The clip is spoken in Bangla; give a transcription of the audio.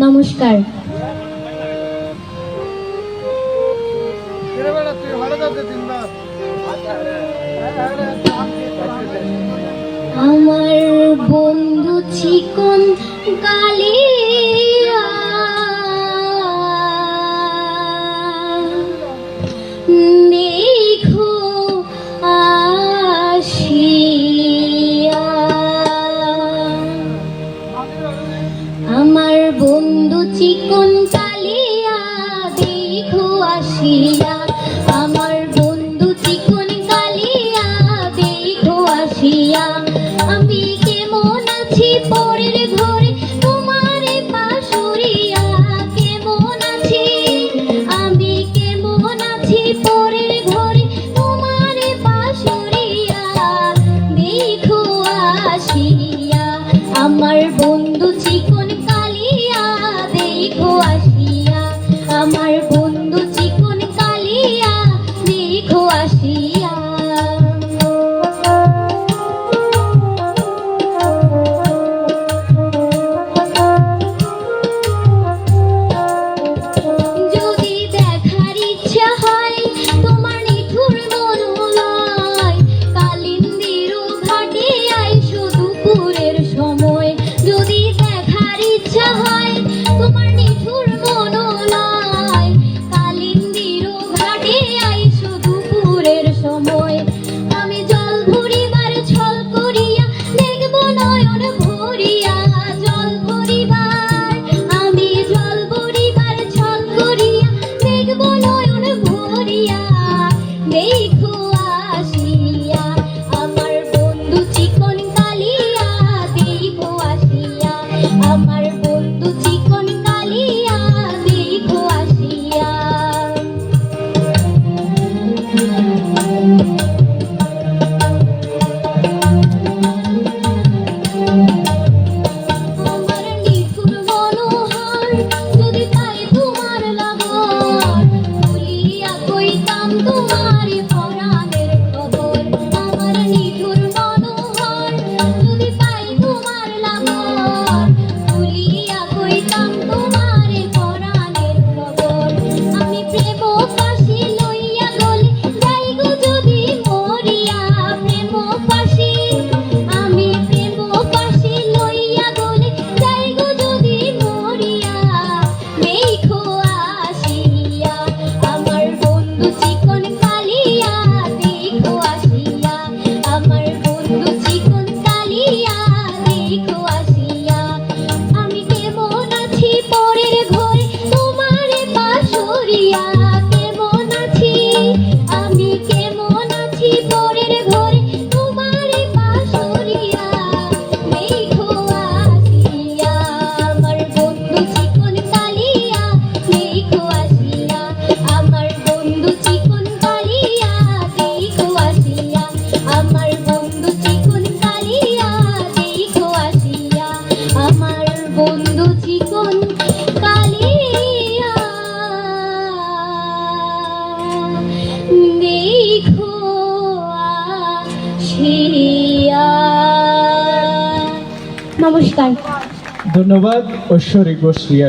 নমস্কার। আমার বন্ধু চিকন কালিয়া দেখো আসিয়া, আমার বন্ধু চিকন কালিয়া দেখো আসিয়া, আমার বন্ধু চিকন কালিয়া দেখো আসিয়া। আমি কেমন আছি পরের ঘরে তোমার পাশুরিয়া, কেমন আছি আমি কেমন আছি পরের ঘরে তোমার পাশুরিয়া দেখো আসিয়া, আমার বন্ধু চিকন কালিয়া দেখো আসিয়া, আমার বন্ধু চিকন কালিয়া দেখো আসিয়া। যদি দেখার ইচ্ছা হয় তোমার নিঠুর মনোলয়, কালিন্দির ঘাটে আইসো দুপুরের সময়। যদি দেখার ইচ্ছা হয় তোমার নিঠুর মনোলয়, কালিন্দির ঘাটে আইসো দুপুরের সময়। আমি জল ভরিবার ছল করিয়া দেখব নয়ন ভরিয়া, জল ভরিবার আমি জল ভরিবার ছল করিয়া দেখব নয়ন ভরিয়া দেখো আসিয়া, আমার বন্ধু চিকন কালিয়া দেখো আসিয়া, আমার বন্ধু চিকন কালিয়া দেখো আসিয়া। আমার নিঠুর মনোহর যদি পাই তোমার লাগর, বলিয়া কইতাম তোমার পরাণের খবর। আমার নিঠুর মনোহর যদি পাই তোমার লাগর, বলিয়া কইতাম তোমার পরাণের খবর। আমি প্রেম ফাঁসি লইয়া গলে যাইগো যদি মরিয়া, প্রেম ফাঁসি আমি প্রেম ফাঁসি লইয়া গলে যাইগো যদি মরিয়া দেখো আসিয়া, আমার বন্ধু চিকন কালিয়া দেখো আসিয়া, আমার বন্ধু চিকন কালিয়া দেখো আসিয়া। আমি কেমন আছি পরের ঘরে তোমার পাশুরিয়া, কেমন আছি আমি কেমন আছি পরের ঘরে তোমার পাশুরিয়া দেখো আসিয়া, আমার বন্ধু চিকন কালিয়া দেখো আসিয়া, আমার বন্ধু চিকন কালিয়া দেখো আসিয়া, আমার বন্ধু চিকন কালিয়া দেখো আসিয়া, আমার বন্ধু চিকন কালিয়া দেখো আসিয়া। নমস্কার। ধন্যবাদ ঐশ্বরিক বসরিয়া।